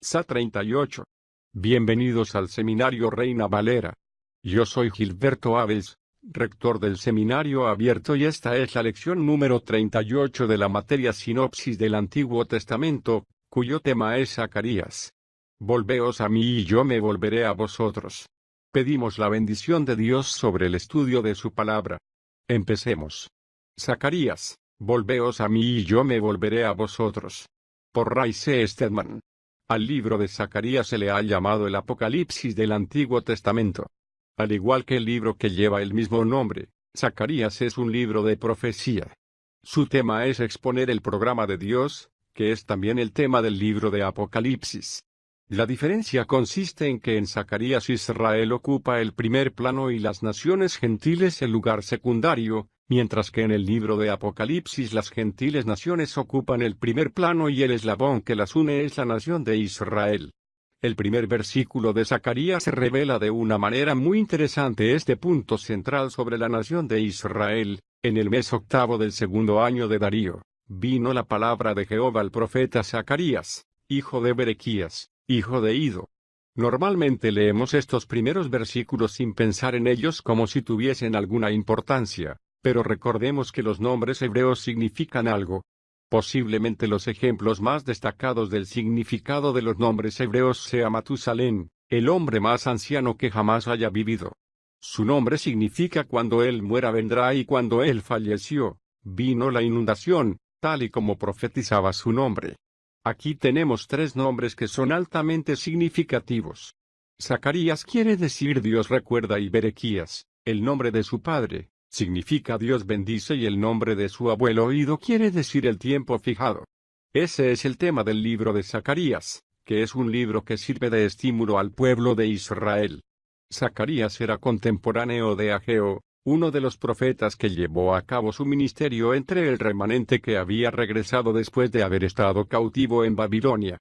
SA 38. Bienvenidos al Seminario Reina Valera. Yo soy Gilberto Abels, rector del Seminario Abierto, y esta es la lección número 38 de la materia Sinopsis del Antiguo Testamento, cuyo tema es Zacarías. Volveos a mí y yo me volveré a vosotros. Pedimos la bendición de Dios sobre el estudio de su palabra. Empecemos. Zacarías, volveos a mí y yo me volveré a vosotros. Por Ray C. Stedman. Al libro de Zacarías se le ha llamado el Apocalipsis del Antiguo Testamento. Al igual que el libro que lleva el mismo nombre, Zacarías es un libro de profecía. Su tema es exponer el programa de Dios, que es también el tema del libro de Apocalipsis. La diferencia consiste en que en Zacarías Israel ocupa el primer plano y las naciones gentiles el lugar secundario, mientras que en el libro de Apocalipsis las gentiles naciones ocupan el primer plano y el eslabón que las une es la nación de Israel. El primer versículo de Zacarías revela de una manera muy interesante este punto central sobre la nación de Israel. En el mes octavo del segundo año de Darío, vino la palabra de Jehová al profeta Zacarías, hijo de Berequías, hijo de Ido. Normalmente leemos estos primeros versículos sin pensar en ellos como si tuviesen alguna importancia, pero recordemos que los nombres hebreos significan algo. Posiblemente los ejemplos más destacados del significado de los nombres hebreos sea Matusalén, el hombre más anciano que jamás haya vivido. Su nombre significa cuando él muera vendrá, y cuando él falleció, vino la inundación, tal y como profetizaba su nombre. Aquí tenemos tres nombres que son altamente significativos. Zacarías quiere decir Dios recuerda, y Berequías, el nombre de su padre, significa Dios bendice, y el nombre de su abuelo Ido quiere decir el tiempo fijado. Ese es el tema del libro de Zacarías, que es un libro que sirve de estímulo al pueblo de Israel. Zacarías era contemporáneo de Ageo, uno de los profetas que llevó a cabo su ministerio entre el remanente que había regresado después de haber estado cautivo en Babilonia.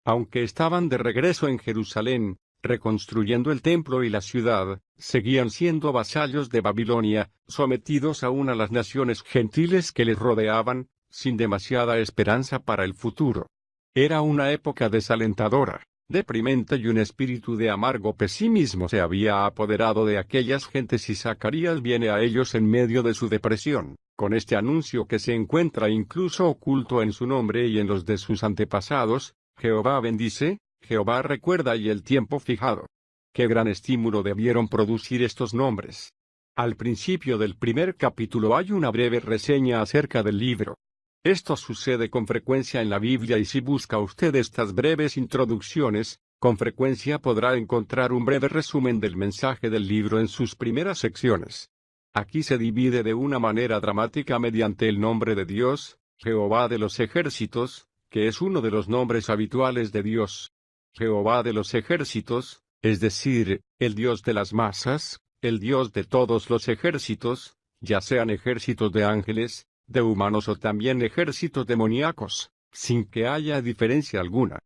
Aunque estaban de regreso en Jerusalén, reconstruyendo el templo y la ciudad, seguían siendo vasallos de Babilonia, sometidos aún a las naciones gentiles que les rodeaban, sin demasiada esperanza para el futuro. Era una época desalentadora, deprimente, y un espíritu de amargo pesimismo se había apoderado de aquellas gentes, y Zacarías viene a ellos en medio de su depresión, con este anuncio que se encuentra incluso oculto en su nombre y en los de sus antepasados: Jehová bendice, Jehová recuerda, y el tiempo fijado. Qué gran estímulo debieron producir estos nombres. Al principio del primer capítulo hay una breve reseña acerca del libro. Esto sucede con frecuencia en la Biblia, y si busca usted estas breves introducciones, con frecuencia podrá encontrar un breve resumen del mensaje del libro en sus primeras secciones. Aquí se divide de una manera dramática mediante el nombre de Dios, Jehová de los ejércitos, que es uno de los nombres habituales de Dios. Jehová de los ejércitos, es decir, el Dios de las masas, el Dios de todos los ejércitos, ya sean ejércitos de ángeles, de humanos o también ejércitos demoníacos, sin que haya diferencia alguna.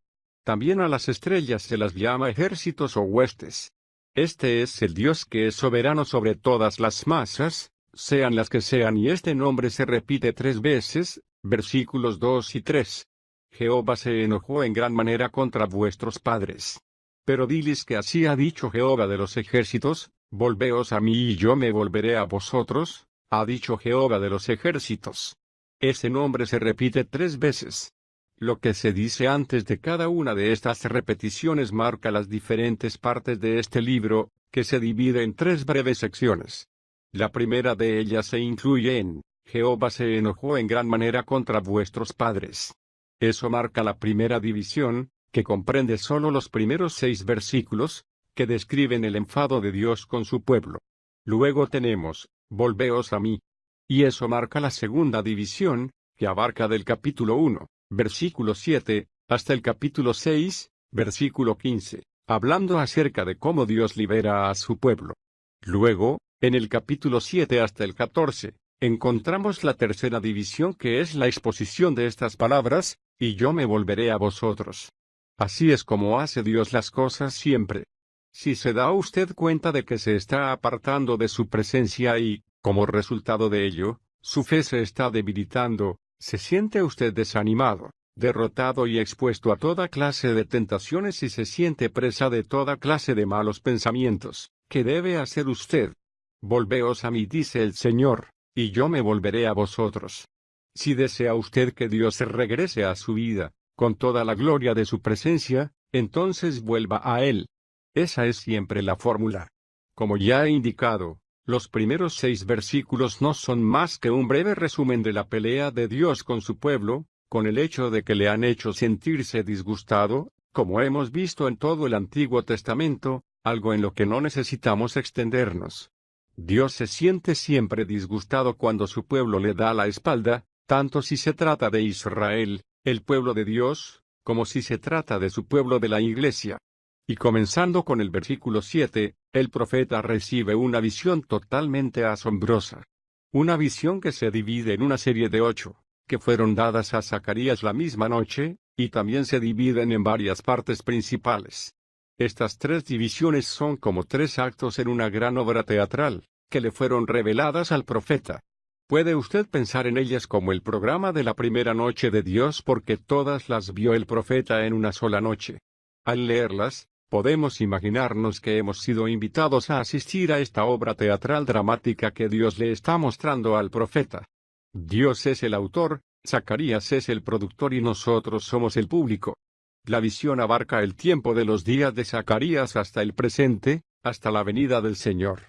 También a las estrellas se las llama ejércitos o huestes. Este es el Dios que es soberano sobre todas las masas, sean las que sean, y este nombre se repite 3 veces, versículos 2 y 3. Jehová se enojó en gran manera contra vuestros padres. Pero diles que así ha dicho Jehová de los ejércitos: volveos a mí y yo me volveré a vosotros, ha dicho Jehová de los ejércitos. Ese nombre se repite 3 veces. Lo que se dice antes de cada una de estas repeticiones marca las diferentes partes de este libro, que se divide en 3 breves secciones. La primera de ellas se incluye en: Jehová se enojó en gran manera contra vuestros padres. Eso marca la primera división, que comprende solo los primeros 6 versículos, que describen el enfado de Dios con su pueblo. Luego tenemos: volveos a mí. Y eso marca la segunda división, que abarca del capítulo 1, versículo 7, hasta el capítulo 6, versículo 15, hablando acerca de cómo Dios libera a su pueblo. Luego, en el capítulo 7 hasta el 14, encontramos la tercera división, que es la exposición de estas palabras: y yo me volveré a vosotros. Así es como hace Dios las cosas siempre. Si se da usted cuenta de que se está apartando de su presencia y, como resultado de ello, su fe se está debilitando, ¿se siente usted desanimado? derrotado y expuesto a toda clase de tentaciones y se siente presa de toda clase de malos pensamientos. ¿Qué debe hacer usted? Volveos a mí, dice el Señor, y yo me volveré a vosotros. Si desea usted que Dios regrese a su vida, con toda la gloria de su presencia, entonces vuelva a Él. Esa es siempre la fórmula. Como ya he indicado, los primeros 6 versículos no son más que un breve resumen de la pelea de Dios con su pueblo, con el hecho de que le han hecho sentirse disgustado, como hemos visto en todo el Antiguo Testamento, algo en lo que no necesitamos extendernos. Dios se siente siempre disgustado cuando su pueblo le da la espalda, tanto si se trata de Israel, el pueblo de Dios, como si se trata de su pueblo de la Iglesia. Y comenzando con el versículo 7, el profeta recibe una visión totalmente asombrosa. Una visión que se divide en una serie de 8, que fueron dadas a Zacarías la misma noche, y también se dividen en varias partes principales. Estas 3 divisiones son como 3 actos en una gran obra teatral, que le fueron reveladas al profeta. Puede usted pensar en ellas como el programa de la primera noche de Dios porque todas las vio el profeta en una sola noche. Al leerlas, podemos imaginarnos que hemos sido invitados a asistir a esta obra teatral dramática que Dios le está mostrando al profeta. Dios es el autor, Zacarías es el productor y nosotros somos el público. La visión abarca el tiempo de los días de Zacarías hasta el presente, hasta la venida del Señor.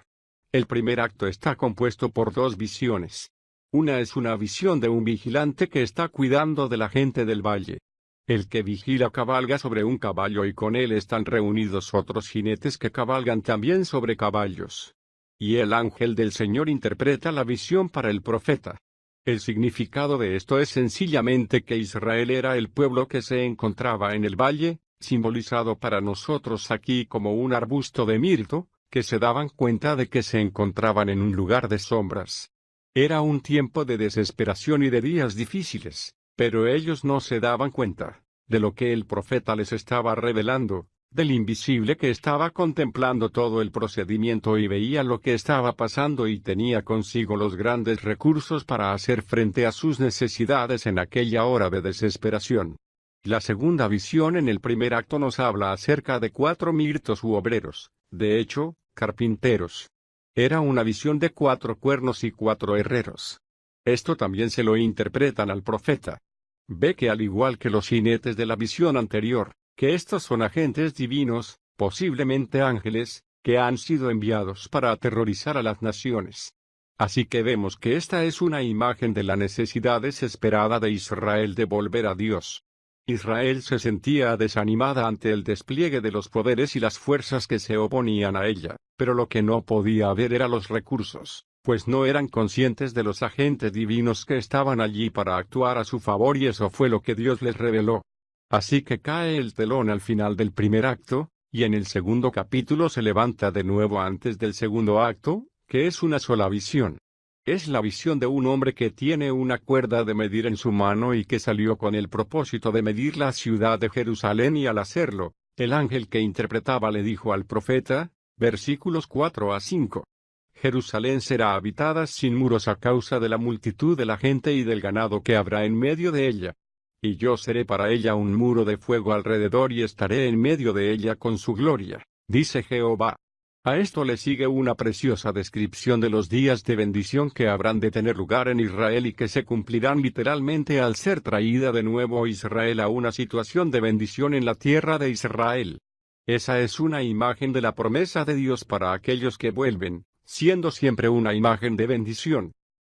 El primer acto está compuesto por 2 visiones. Una es una visión de un vigilante que está cuidando de la gente del valle. El que vigila cabalga sobre un caballo y con él están reunidos otros jinetes que cabalgan también sobre caballos. Y el ángel del Señor interpreta la visión para el profeta. El significado de esto es sencillamente que Israel era el pueblo que se encontraba en el valle, simbolizado para nosotros aquí como un arbusto de mirto, que se daban cuenta de que se encontraban en un lugar de sombras. Era un tiempo de desesperación y de días difíciles, pero ellos no se daban cuenta de lo que el profeta les estaba revelando, del invisible que estaba contemplando todo el procedimiento y veía lo que estaba pasando y tenía consigo los grandes recursos para hacer frente a sus necesidades en aquella hora de desesperación. La segunda visión en el primer acto nos habla acerca de 4 mirtos u obreros, de hecho, carpinteros. Era una visión de 4 cuernos y 4 herreros. Esto también se lo interpretan al profeta. Ve que al igual que los jinetes de la visión anterior, que estos son agentes divinos, posiblemente ángeles, que han sido enviados para aterrorizar a las naciones. Así que vemos que esta es una imagen de la necesidad desesperada de Israel de volver a Dios. Israel se sentía desanimada ante el despliegue de los poderes y las fuerzas que se oponían a ella, pero lo que no podía ver era los recursos, pues no eran conscientes de los agentes divinos que estaban allí para actuar a su favor y eso fue lo que Dios les reveló. Así que cae el telón al final del primer acto, y en el segundo capítulo se levanta de nuevo antes del segundo acto, que es una sola visión. Es la visión de un hombre que tiene una cuerda de medir en su mano y que salió con el propósito de medir la ciudad de Jerusalén y al hacerlo, el ángel que interpretaba le dijo al profeta, versículos 4 a 5. Jerusalén será habitada sin muros a causa de la multitud de la gente y del ganado que habrá en medio de ella. Y yo seré para ella un muro de fuego alrededor y estaré en medio de ella con su gloria, dice Jehová. A esto le sigue una preciosa descripción de los días de bendición que habrán de tener lugar en Israel y que se cumplirán literalmente al ser traída de nuevo Israel a una situación de bendición en la tierra de Israel. Esa es una imagen de la promesa de Dios para aquellos que vuelven, siendo siempre una imagen de bendición.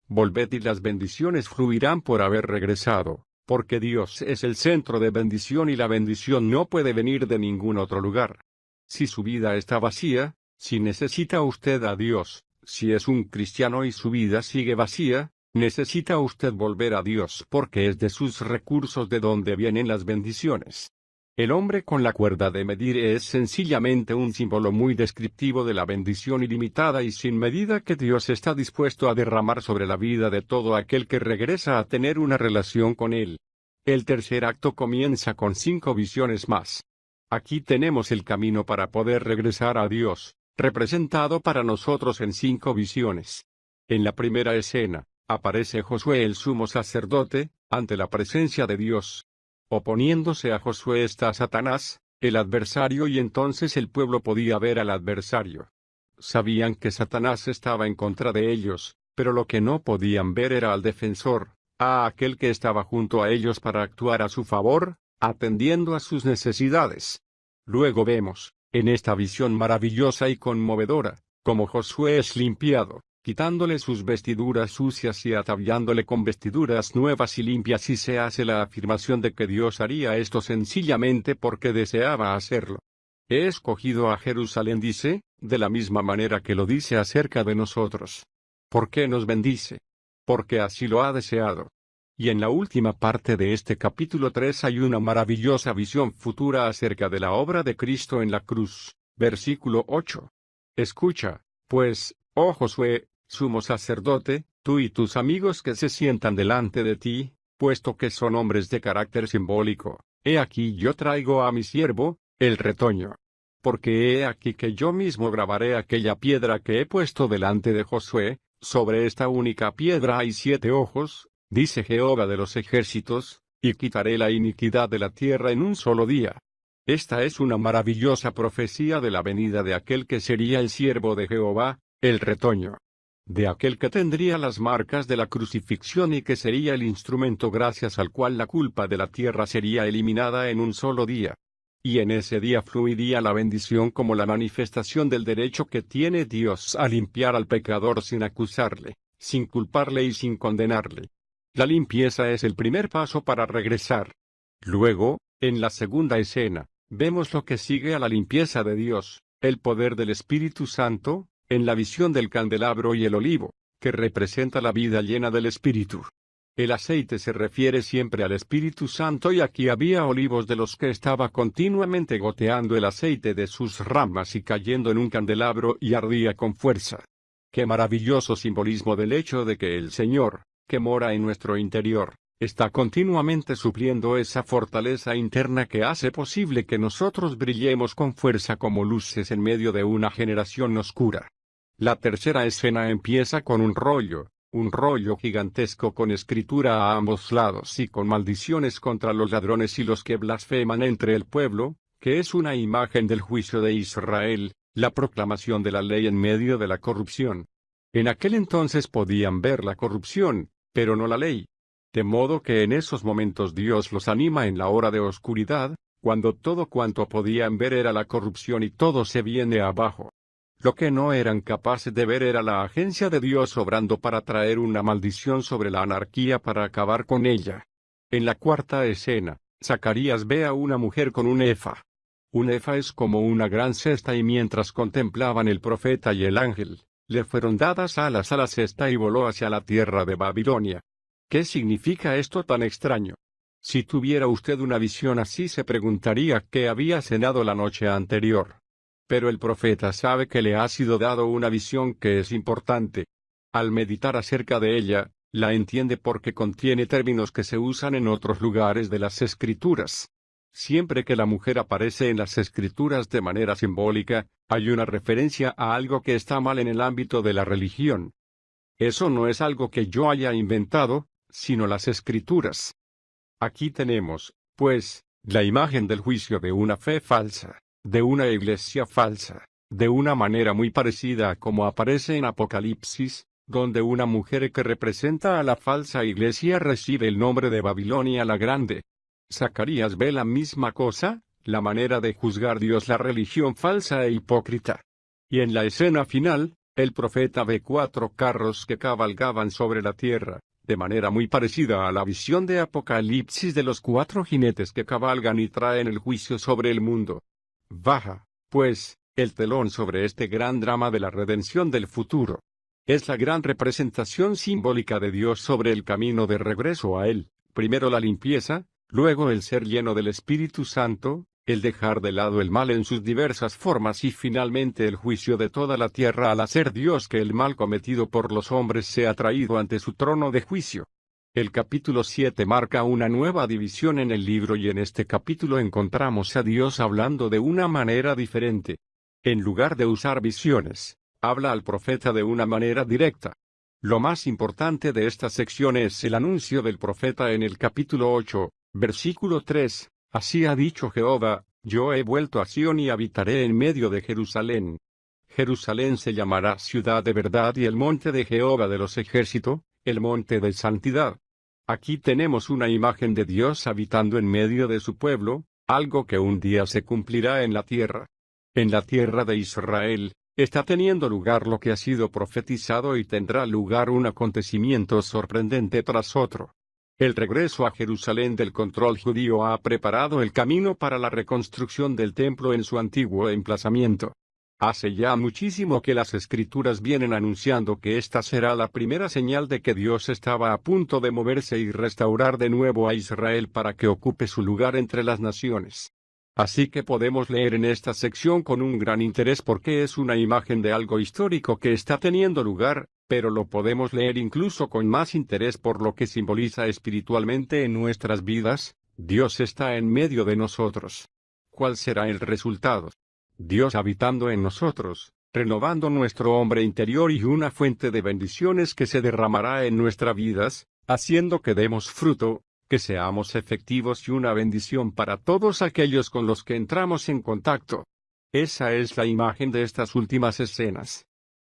Volved y las bendiciones fluirán por haber regresado, porque Dios es el centro de bendición y la bendición no puede venir de ningún otro lugar. Si su vida está vacía, si necesita usted a Dios, si es un cristiano y su vida sigue vacía, necesita usted volver a Dios porque es de sus recursos de donde vienen las bendiciones. El hombre con la cuerda de medir es sencillamente un símbolo muy descriptivo de la bendición ilimitada y sin medida que Dios está dispuesto a derramar sobre la vida de todo aquel que regresa a tener una relación con Él. El tercer acto comienza con 5 visiones más. Aquí tenemos el camino para poder regresar a Dios, representado para nosotros en 5 visiones. En la primera escena, aparece Josué el sumo sacerdote, ante la presencia de Dios. Oponiéndose a Josué está Satanás, el adversario, y entonces el pueblo podía ver al adversario. Sabían que Satanás estaba en contra de ellos, pero lo que no podían ver era al defensor, a aquel que estaba junto a ellos para actuar a su favor, atendiendo a sus necesidades. Luego vemos, en esta visión maravillosa y conmovedora, cómo Josué es limpiado, quitándole sus vestiduras sucias y ataviándole con vestiduras nuevas y limpias, y se hace la afirmación de que Dios haría esto sencillamente porque deseaba hacerlo. He escogido a Jerusalén, dice, de la misma manera que lo dice acerca de nosotros. ¿Por qué nos bendice? Porque así lo ha deseado. Y en la última parte de este capítulo 3 hay una maravillosa visión futura acerca de la obra de Cristo en la cruz. Versículo 8. Escucha, pues, oh Josué, sumo sacerdote, tú y tus amigos que se sientan delante de ti, puesto que son hombres de carácter simbólico, he aquí yo traigo a mi siervo, el retoño. Porque he aquí que yo mismo grabaré aquella piedra que he puesto delante de Josué, sobre esta única piedra hay 7 ojos, dice Jehová de los ejércitos, y quitaré la iniquidad de la tierra en un solo día. Esta es una maravillosa profecía de la venida de aquel que sería el siervo de Jehová, el retoño. De aquel que tendría las marcas de la crucifixión y que sería el instrumento gracias al cual la culpa de la tierra sería eliminada en un solo día. Y en ese día fluiría la bendición como la manifestación del derecho que tiene Dios a limpiar al pecador sin acusarle, sin culparle y sin condenarle. La limpieza es el primer paso para regresar. Luego, en la segunda escena, vemos lo que sigue a la limpieza de Dios, el poder del Espíritu Santo, en la visión del candelabro y el olivo, que representa la vida llena del Espíritu. El aceite se refiere siempre al Espíritu Santo, y aquí había olivos de los que estaba continuamente goteando el aceite de sus ramas y cayendo en un candelabro y ardía con fuerza. ¡Qué maravilloso simbolismo del hecho de que el Señor, que mora en nuestro interior, está continuamente supliendo esa fortaleza interna que hace posible que nosotros brillemos con fuerza como luces en medio de una generación oscura! La tercera escena empieza con un rollo gigantesco con escritura a ambos lados y con maldiciones contra los ladrones y los que blasfeman entre el pueblo, que es una imagen del juicio de Israel, la proclamación de la ley en medio de la corrupción. En aquel entonces podían ver la corrupción, pero no la ley. De modo que en esos momentos Dios los anima en la hora de oscuridad, cuando todo cuanto podían ver era la corrupción y todo se viene abajo. Lo que no eran capaces de ver era la agencia de Dios obrando para traer una maldición sobre la anarquía para acabar con ella. En la cuarta escena, Zacarías ve a una mujer con un efa. Un efa es como una gran cesta, y mientras contemplaban el profeta y el ángel, le fueron dadas alas a la cesta y voló hacia la tierra de Babilonia. ¿Qué significa esto tan extraño? Si tuviera usted una visión así, se preguntaría qué había cenado la noche anterior. Pero el profeta sabe que le ha sido dado una visión que es importante. Al meditar acerca de ella, la entiende porque contiene términos que se usan en otros lugares de las Escrituras. Siempre que la mujer aparece en las Escrituras de manera simbólica, hay una referencia a algo que está mal en el ámbito de la religión. Eso no es algo que yo haya inventado, sino las Escrituras. Aquí tenemos, pues, la imagen del juicio de una fe falsa, de una iglesia falsa, de una manera muy parecida a como aparece en Apocalipsis, donde una mujer que representa a la falsa iglesia recibe el nombre de Babilonia la Grande. Zacarías ve la misma cosa, la manera de juzgar Dios la religión falsa e hipócrita. Y en la escena final, el profeta ve 4 carros que cabalgaban sobre la tierra, de manera muy parecida a la visión de Apocalipsis de los 4 jinetes que cabalgan y traen el juicio sobre el mundo. Baja, pues, el telón sobre este gran drama de la redención del futuro. Es la gran representación simbólica de Dios sobre el camino de regreso a Él, primero la limpieza, luego el ser lleno del Espíritu Santo, el dejar de lado el mal en sus diversas formas y finalmente el juicio de toda la tierra al hacer Dios que el mal cometido por los hombres sea traído ante su trono de juicio. El capítulo 7 marca una nueva división en el libro, y en este capítulo encontramos a Dios hablando de una manera diferente. En lugar de usar visiones, habla al profeta de una manera directa. Lo más importante de esta sección es el anuncio del profeta en el capítulo 8, Versículo 3, Así ha dicho Jehová, yo he vuelto a Sión y habitaré en medio de Jerusalén. Jerusalén se llamará ciudad de verdad y el monte de Jehová de los ejércitos, el monte de santidad. Aquí tenemos una imagen de Dios habitando en medio de su pueblo, algo que un día se cumplirá en la tierra. En la tierra de Israel, está teniendo lugar lo que ha sido profetizado y tendrá lugar un acontecimiento sorprendente tras otro. El regreso a Jerusalén del control judío ha preparado el camino para la reconstrucción del templo en su antiguo emplazamiento. Hace ya muchísimo que las Escrituras vienen anunciando que esta será la primera señal de que Dios estaba a punto de moverse y restaurar de nuevo a Israel para que ocupe su lugar entre las naciones. Así que podemos leer en esta sección con un gran interés porque es una imagen de algo histórico que está teniendo lugar, pero lo podemos leer incluso con más interés por lo que simboliza espiritualmente en nuestras vidas. Dios está en medio de nosotros. ¿Cuál será el resultado? Dios habitando en nosotros, renovando nuestro hombre interior y una fuente de bendiciones que se derramará en nuestras vidas, haciendo que demos fruto, que seamos efectivos y una bendición para todos aquellos con los que entramos en contacto. Esa es la imagen de estas últimas escenas.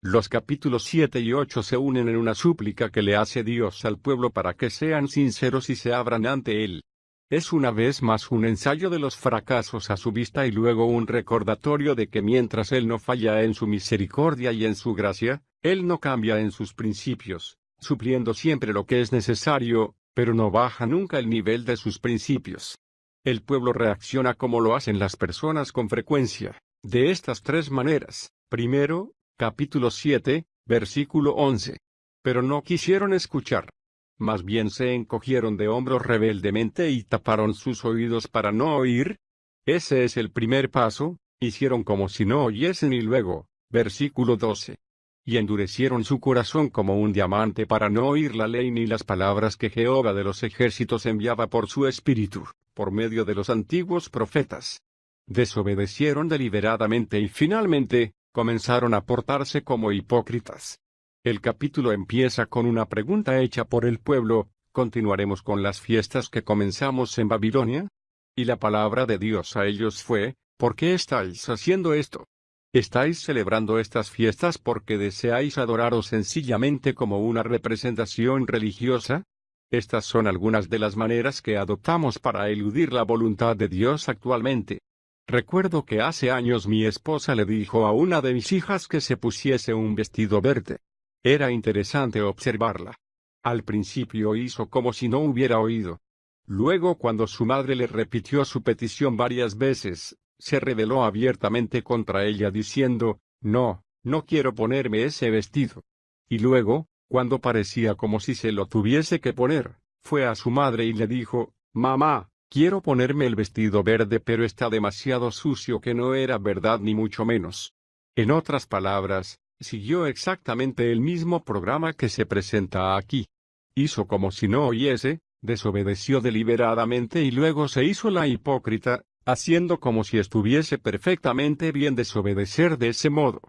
Los capítulos 7 y 8 se unen en una súplica que le hace Dios al pueblo para que sean sinceros y se abran ante Él. Es una vez más un ensayo de los fracasos a su vista y luego un recordatorio de que mientras Él no falla en su misericordia y en su gracia, Él no cambia en sus principios, supliendo siempre lo que es necesario, pero no baja nunca el nivel de sus principios. El pueblo reacciona como lo hacen las personas con frecuencia, de estas tres maneras. Primero, capítulo 7, versículo 11. Pero no quisieron escuchar. Más bien se encogieron de hombros rebeldemente y taparon sus oídos para no oír. Ese es el primer paso, hicieron como si no oyesen y luego, versículo 12. Y endurecieron su corazón como un diamante para no oír la ley ni las palabras que Jehová de los ejércitos enviaba por su espíritu, por medio de los antiguos profetas. Desobedecieron deliberadamente y finalmente, comenzaron a portarse como hipócritas. El capítulo empieza con una pregunta hecha por el pueblo, ¿continuaremos con las fiestas que comenzamos en Babilonia? Y la palabra de Dios a ellos fue, ¿por qué estáis haciendo esto? ¿Estáis celebrando estas fiestas porque deseáis adoraros sencillamente como una representación religiosa? Estas son algunas de las maneras que adoptamos para eludir la voluntad de Dios actualmente. Recuerdo que hace años mi esposa le dijo a una de mis hijas que se pusiese un vestido verde. Era interesante observarla. Al principio hizo como si no hubiera oído. Luego, cuando su madre le repitió su petición varias veces, se rebeló abiertamente contra ella diciendo, no quiero ponerme ese vestido. Y luego, cuando parecía como si se lo tuviese que poner, fue a su madre y le dijo, mamá, quiero ponerme el vestido verde pero está demasiado sucio, que no era verdad ni mucho menos. En otras palabras, siguió exactamente el mismo programa que se presenta aquí. Hizo como si no oyese, desobedeció deliberadamente y luego se hizo la hipócrita, haciendo como si estuviese perfectamente bien desobedecer de ese modo.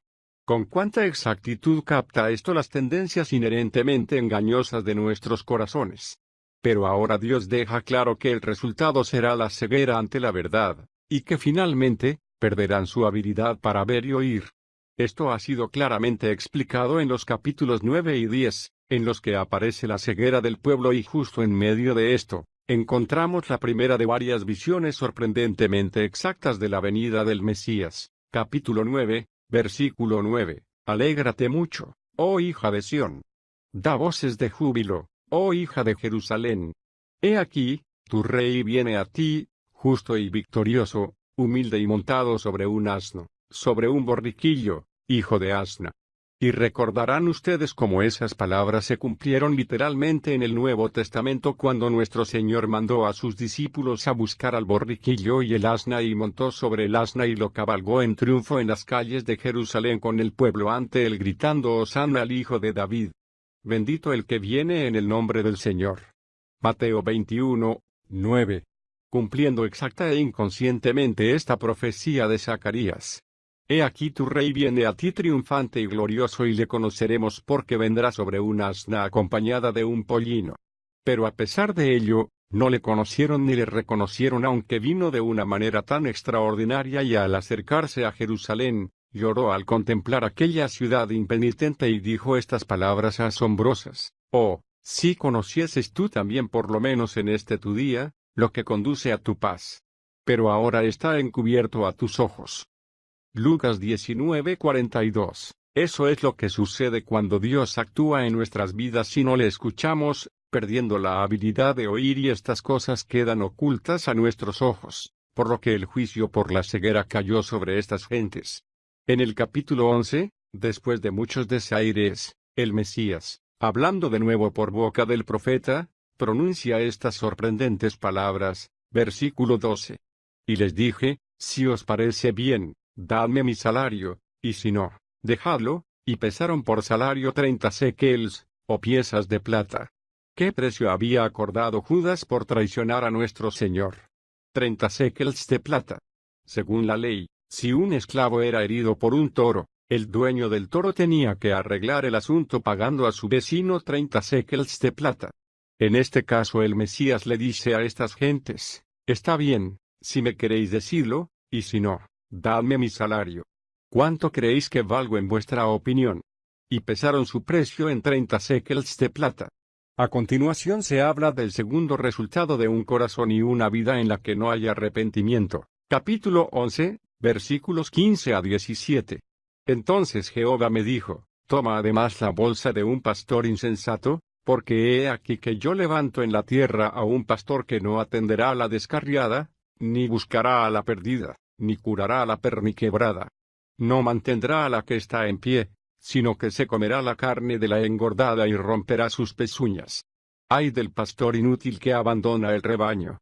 ¿Con cuánta exactitud capta esto las tendencias inherentemente engañosas de nuestros corazones? Pero ahora Dios deja claro que el resultado será la ceguera ante la verdad, y que finalmente, perderán su habilidad para ver y oír. Esto ha sido claramente explicado en los capítulos 9 y 10, en los que aparece la ceguera del pueblo y justo en medio de esto, encontramos la primera de varias visiones sorprendentemente exactas de la venida del Mesías. Capítulo 9, versículo 9. Alégrate mucho, oh hija de Sión. Da voces de júbilo, oh hija de Jerusalén. He aquí, tu rey viene a ti, justo y victorioso, humilde y montado sobre un asno, sobre un borriquillo, hijo de asna. Y recordarán ustedes cómo esas palabras se cumplieron literalmente en el Nuevo Testamento cuando nuestro Señor mandó a sus discípulos a buscar al borriquillo y el asna y montó sobre el asna y lo cabalgó en triunfo en las calles de Jerusalén con el pueblo ante él gritando Hosana al Hijo de David. Bendito el que viene en el nombre del Señor. Mateo 21, 9. Cumpliendo exacta e inconscientemente esta profecía de Zacarías. He aquí tu rey viene a ti triunfante y glorioso y le conoceremos porque vendrá sobre un asna acompañada de un pollino. Pero a pesar de ello, No le conocieron ni le reconocieron aunque vino de una manera tan extraordinaria y al acercarse a Jerusalén, lloró al contemplar aquella ciudad impenitente y dijo estas palabras asombrosas: «Oh, si conocieses tú también por lo menos en este tu día, lo que conduce a tu paz. Pero ahora está encubierto a tus ojos». Lucas 19:42. Eso es lo que sucede cuando Dios actúa en nuestras vidas si no le escuchamos, perdiendo la habilidad de oír y estas cosas quedan ocultas a nuestros ojos, por lo que el juicio por la ceguera cayó sobre estas gentes. En el capítulo 11, después de muchos desaires, el Mesías, hablando de nuevo por boca del profeta, pronuncia estas sorprendentes palabras, versículo 12. «Y les dije, si os parece bien, dadme mi salario, y si no, dejadlo», y pesaron por salario 30 shekels, o piezas de plata. ¿Qué precio había acordado Judas por traicionar a nuestro Señor? 30 shekels de plata. Según la ley, si un esclavo era herido por un toro, el dueño del toro tenía que arreglar el asunto pagando a su vecino 30 shekels de plata. En este caso el Mesías le dice a estas gentes: «Está bien, si me queréis decirlo, y si no, dadme mi salario. ¿Cuánto creéis que valgo en vuestra opinión?». Y pesaron su precio en 30 shekels de plata. A continuación se habla del segundo resultado de un corazón y una vida en la que no hay arrepentimiento. Capítulo 11, versículos 15 a 17. Entonces Jehová me dijo: «Toma además la bolsa de un pastor insensato, porque he aquí que yo levanto en la tierra a un pastor que no atenderá a la descarriada, ni buscará a la perdida, ni curará a la perniquebrada. No mantendrá a la que está en pie, sino que se comerá la carne de la engordada y romperá sus pezuñas. Ay del pastor inútil que abandona el rebaño.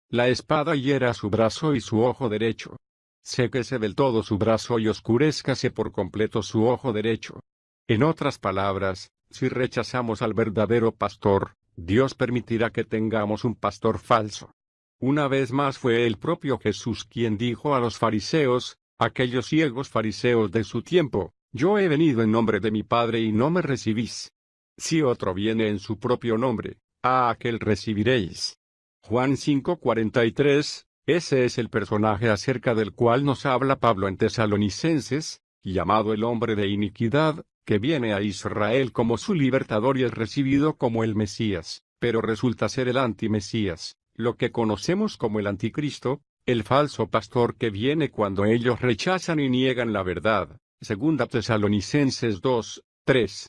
La espada hiera su brazo y su ojo derecho. Séquese del todo su brazo y oscurézcase por completo su ojo derecho». En otras palabras, si rechazamos al verdadero pastor, Dios permitirá que tengamos un pastor falso. Una vez más fue el propio Jesús quien dijo a los fariseos, aquellos ciegos fariseos de su tiempo: «Yo he venido en nombre de mi Padre y no me recibís. Si otro viene en su propio nombre, a aquel recibiréis». Juan 5:43, ese es el personaje acerca del cual nos habla Pablo en Tesalonicenses, llamado el hombre de iniquidad, que viene a Israel como su libertador y es recibido como el Mesías, pero resulta ser el antimesías, lo que conocemos como el anticristo, el falso pastor que viene cuando ellos rechazan y niegan la verdad. Segunda Tesalonicenses 2:3.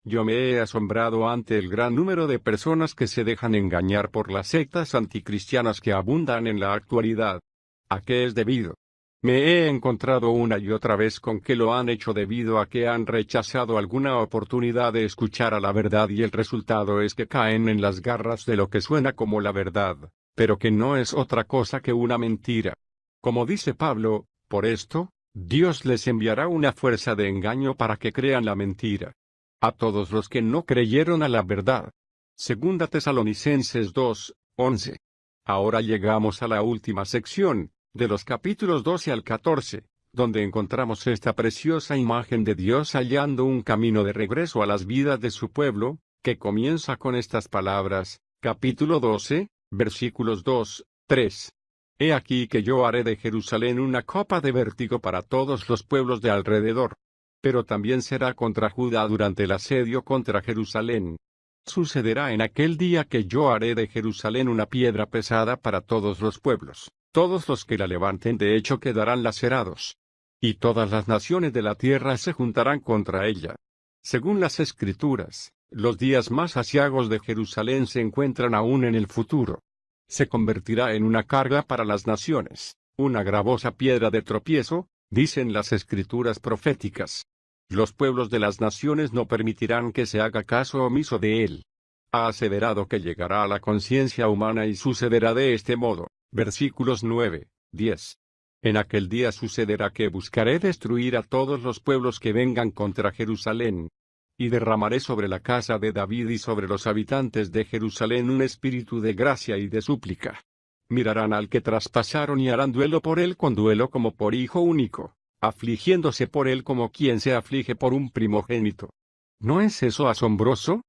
Yo me he asombrado ante el gran número de personas que se dejan engañar por las sectas anticristianas que abundan en la actualidad. ¿A qué es debido? Me he encontrado una y otra vez con que lo han hecho debido a que han rechazado alguna oportunidad de escuchar a la verdad y el resultado es que caen en las garras de lo que suena como la verdad, pero que no es otra cosa que una mentira. Como dice Pablo, por esto, Dios les enviará una fuerza de engaño para que crean la mentira. A todos los que no creyeron a la verdad. Segunda Tesalonicenses 2:11. Ahora llegamos a la última sección, de los capítulos 12 al 14, donde encontramos esta preciosa imagen de Dios hallando un camino de regreso a las vidas de su pueblo, que comienza con estas palabras, capítulo 12, versículos 2-3. He aquí que yo haré de Jerusalén una copa de vértigo para todos los pueblos de alrededor. Pero también será contra Judá durante el asedio contra Jerusalén. Sucederá en aquel día que yo haré de Jerusalén una piedra pesada para todos los pueblos. Todos los que la levanten de hecho quedarán lacerados. Y todas las naciones de la tierra se juntarán contra ella. Según las Escrituras, los días más aciagos de Jerusalén se encuentran aún en el futuro. Se convertirá en una carga para las naciones, una gravosa piedra de tropiezo, dicen las Escrituras proféticas. Los pueblos de las naciones no permitirán que se haga caso omiso de él. Ha aseverado que llegará a la conciencia humana y sucederá de este modo. Versículos 9-10. En aquel día sucederá que buscaré destruir a todos los pueblos que vengan contra Jerusalén. Y derramaré sobre la casa de David y sobre los habitantes de Jerusalén un espíritu de gracia y de súplica. Mirarán al que traspasaron y harán duelo por él con duelo como por hijo único, afligiéndose por él como quien se aflige por un primogénito. ¿No es eso asombroso?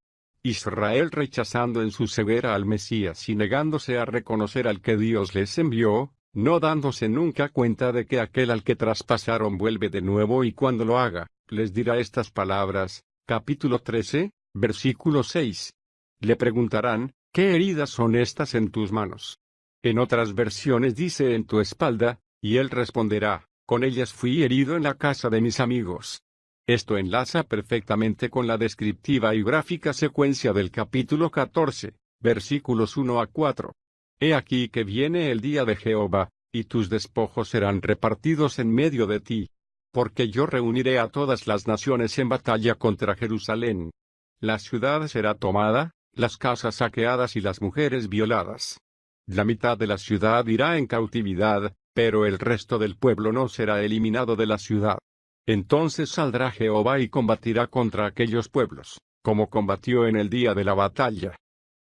Israel rechazando en su ceguera al Mesías y negándose a reconocer al que Dios les envió, no dándose nunca cuenta de que aquel al que traspasaron vuelve de nuevo y cuando lo haga, les dirá estas palabras. Capítulo 13, versículo 6. Le preguntarán, ¿qué heridas son estas en tus manos? En otras versiones dice en tu espalda, y él responderá, con ellas fui herido en la casa de mis amigos. Esto enlaza perfectamente con la descriptiva y gráfica secuencia del capítulo 14, versículos 1 a 4. He aquí que viene el día de Jehová, y tus despojos serán repartidos en medio de ti. Porque yo reuniré a todas las naciones en batalla contra Jerusalén. La ciudad será tomada, las casas saqueadas y las mujeres violadas. La mitad de la ciudad irá en cautividad, pero el resto del pueblo no será eliminado de la ciudad. Entonces saldrá Jehová y combatirá contra aquellos pueblos, como combatió en el día de la batalla.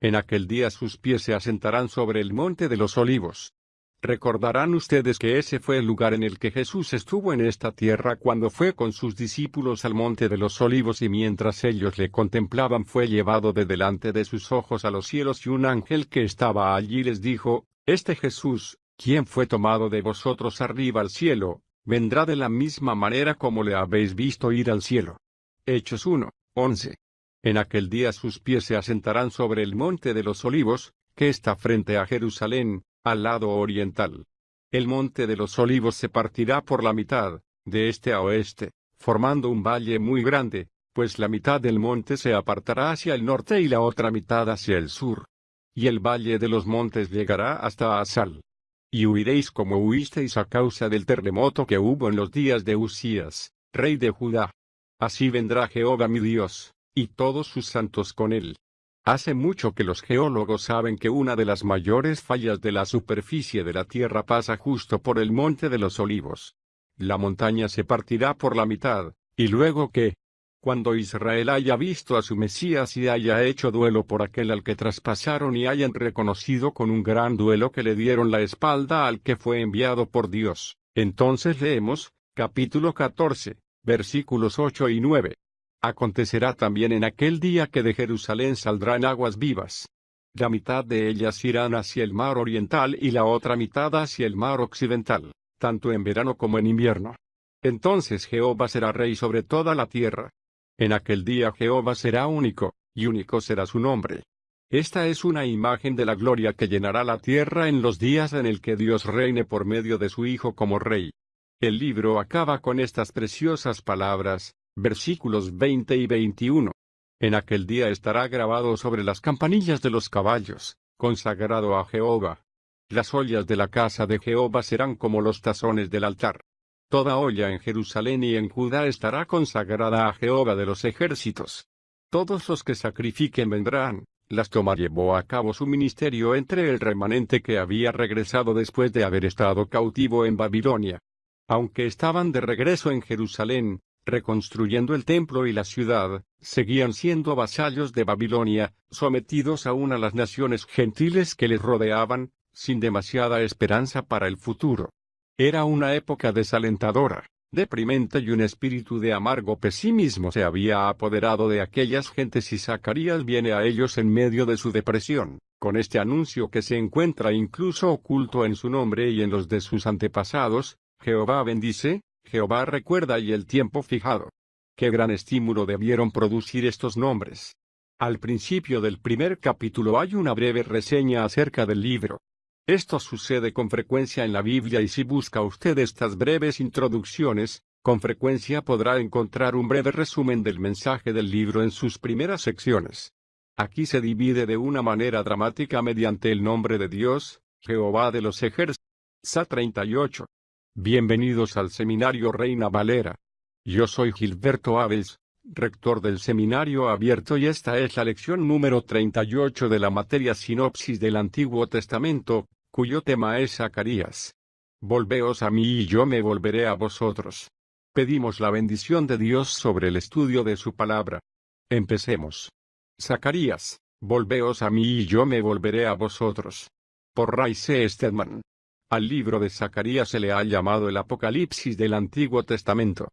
En aquel día sus pies se asentarán sobre el monte de los olivos. Recordarán ustedes que ese fue el lugar en el que Jesús estuvo en esta tierra cuando fue con sus discípulos al monte de los olivos y mientras ellos le contemplaban fue llevado de delante de sus ojos a los cielos y un ángel que estaba allí les dijo, este Jesús, quien fue tomado de vosotros arriba al cielo, vendrá de la misma manera como le habéis visto ir al cielo. Hechos 1:11. En aquel día sus pies se asentarán sobre el monte de los olivos, que está frente a Jerusalén, al lado oriental. El monte de los olivos se partirá por la mitad, de este a oeste, formando un valle muy grande, pues la mitad del monte se apartará hacia el norte y la otra mitad hacia el sur. Y el valle de los montes llegará hasta Asal. Y huiréis como huisteis a causa del terremoto que hubo en los días de Usías, rey de Judá. Así vendrá Jehová mi Dios, y todos sus santos con él. Hace mucho que los geólogos saben que una de las mayores fallas de la superficie de la Tierra pasa justo por el monte de los olivos. La montaña se partirá por la mitad, y luego que, cuando Israel haya visto a su Mesías y haya hecho duelo por aquel al que traspasaron y hayan reconocido con un gran duelo que le dieron la espalda al que fue enviado por Dios, entonces leemos, capítulo 14, versículos 8 y 9. Acontecerá también en aquel día que de Jerusalén saldrán aguas vivas. La mitad de ellas irán hacia el mar oriental y la otra mitad hacia el mar occidental, tanto en verano como en invierno. Entonces Jehová será rey sobre toda la tierra. En aquel día Jehová será único, y único será su nombre. Esta es una imagen de la gloria que llenará la tierra en los días en el que Dios reine por medio de su Hijo como rey. El libro acaba con estas preciosas palabras, versículos 20 y 21. En aquel día estará grabado sobre las campanillas de los caballos, consagrado a Jehová. Las ollas de la casa de Jehová serán como los tazones del altar. Toda olla en Jerusalén y en Judá estará consagrada a Jehová de los ejércitos. Todos los que sacrifiquen vendrán, las tomará. Llevó a cabo su ministerio entre el remanente que había regresado después de haber estado cautivo en Babilonia. Aunque estaban de regreso en Jerusalén, reconstruyendo el templo y la ciudad, seguían siendo vasallos de Babilonia, sometidos aún a las naciones gentiles que les rodeaban, sin demasiada esperanza para el futuro. Era una época desalentadora, deprimente y un espíritu de amargo pesimismo se había apoderado de aquellas gentes y Zacarías viene a ellos en medio de su depresión, con este anuncio que se encuentra incluso oculto en su nombre y en los de sus antepasados, Jehová bendice, Jehová recuerda y el tiempo fijado. Qué gran estímulo debieron producir estos nombres. Al principio del primer capítulo hay una breve reseña acerca del libro. Esto sucede con frecuencia en la Biblia y si busca usted estas breves introducciones, con frecuencia podrá encontrar un breve resumen del mensaje del libro en sus primeras secciones. Aquí se divide de una manera dramática mediante el nombre de Dios, Jehová de los ejércitos. Sa 38. Bienvenidos al Seminario Reina Valera. Yo soy Gilberto Abels, rector del Seminario Abierto y esta es la lección número 38 de la materia Sinopsis del Antiguo Testamento, cuyo tema es Zacarías. Volveos a mí y yo me volveré a vosotros. Pedimos la bendición de Dios sobre el estudio de su palabra. Empecemos. Zacarías, volveos a mí y yo me volveré a vosotros. Por Ray C. Stedman. Al libro de Zacarías se le ha llamado el Apocalipsis del Antiguo Testamento.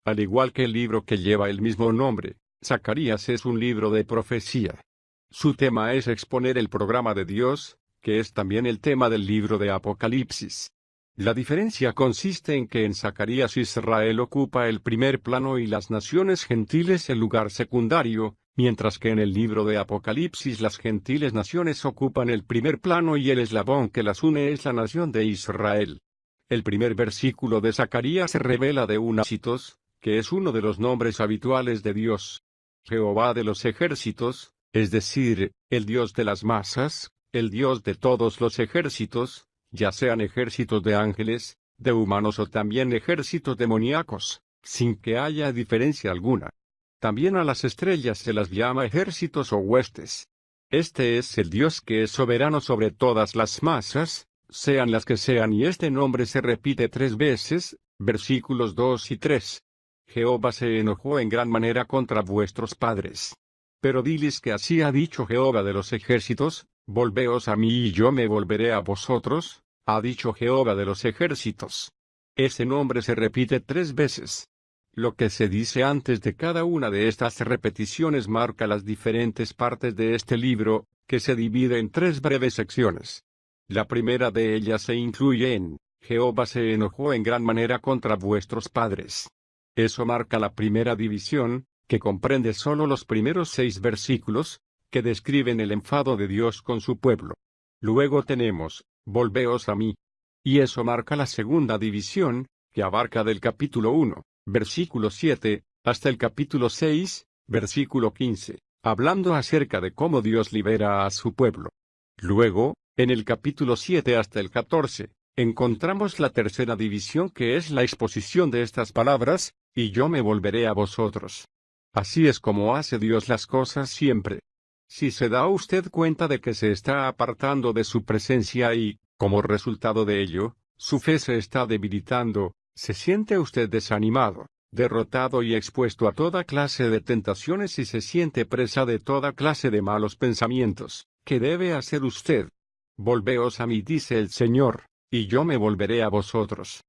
Al igual que el libro que lleva el mismo nombre, Zacarías es un libro de profecía. Su tema es exponer el programa de Dios, que es también el tema del libro de Apocalipsis. La diferencia consiste en que en Zacarías Israel ocupa el primer plano y las naciones gentiles el lugar secundario, mientras que en el libro de Apocalipsis las gentiles naciones ocupan el primer plano y el eslabón que las une es la nación de Israel. El primer versículo de Zacarías revela de Unásitos, que es uno de los nombres habituales de Dios. Jehová de los ejércitos, es decir, el Dios de las masas, el Dios de todos los ejércitos, ya sean ejércitos de ángeles, de humanos o también ejércitos demoníacos, sin que haya diferencia alguna. También a las estrellas se las llama ejércitos o huestes. Este es el Dios que es soberano sobre todas las masas, sean las que sean, y este nombre se repite 3 veces, versículos 2 y 3. Jehová se enojó en gran manera contra vuestros padres. Pero diles que así ha dicho Jehová de los ejércitos: volveos a mí y yo me volveré a vosotros, ha dicho Jehová de los ejércitos. Ese nombre se repite 3 veces. Lo que se dice antes de cada una de estas repeticiones marca las diferentes partes de este libro, que se divide en 3 breves secciones. La primera de ellas se incluye en Jehová se enojó en gran manera contra vuestros padres. Eso marca la primera división, que comprende solo los primeros 6 versículos, que describen el enfado de Dios con su pueblo. Luego tenemos, volveos a mí. Y eso marca la segunda división, que abarca del capítulo 1, versículo 7, hasta el capítulo 6, versículo 15, hablando acerca de cómo Dios libera a su pueblo. Luego, en el capítulo 7 hasta el 14, encontramos la tercera división, que es la exposición de estas palabras: y yo me volveré a vosotros. Así es como hace Dios las cosas siempre. Si se da usted cuenta de que se está apartando de su presencia y, como resultado de ello, su fe se está debilitando, se siente usted desanimado, derrotado y expuesto a toda clase de tentaciones y se siente presa de toda clase de malos pensamientos, ¿qué debe hacer usted? Volveos a mí, dice el Señor, y yo me volveré a vosotros.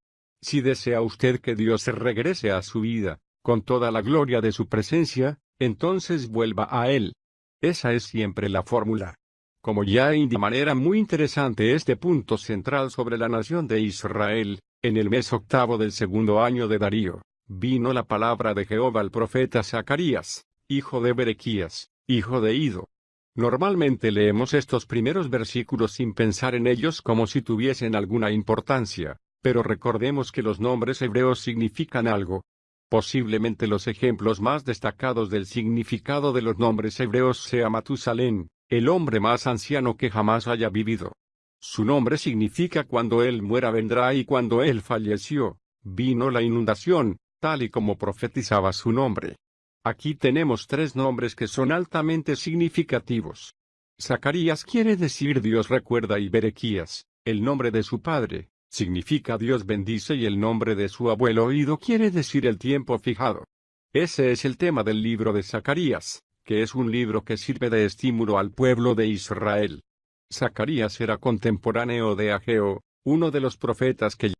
Si desea usted que Dios regrese a su vida, con toda la gloria de su presencia, entonces vuelva a Él. Esa es siempre la fórmula. Como ya indiqué de manera muy interesante este punto central sobre la nación de Israel, en el mes 8 del segundo año de Darío, vino la palabra de Jehová al profeta Zacarías, hijo de Berequías, hijo de Ido. Normalmente leemos estos primeros versículos sin pensar en ellos como si tuviesen alguna importancia, pero recordemos que los nombres hebreos significan algo. Posiblemente los ejemplos más destacados del significado de los nombres hebreos sea Matusalén, el hombre más anciano que jamás haya vivido. Su nombre significa cuando él muera vendrá, y cuando él falleció, vino la inundación, tal y como profetizaba su nombre. Aquí tenemos 3 nombres que son altamente significativos. Zacarías quiere decir Dios recuerda, y Berequías, el nombre de su padre, significa Dios bendice, y el nombre de su abuelo Ido quiere decir el tiempo fijado. Ese es el tema del libro de Zacarías, que es un libro que sirve de estímulo al pueblo de Israel. Zacarías era contemporáneo de Ageo, uno de los profetas que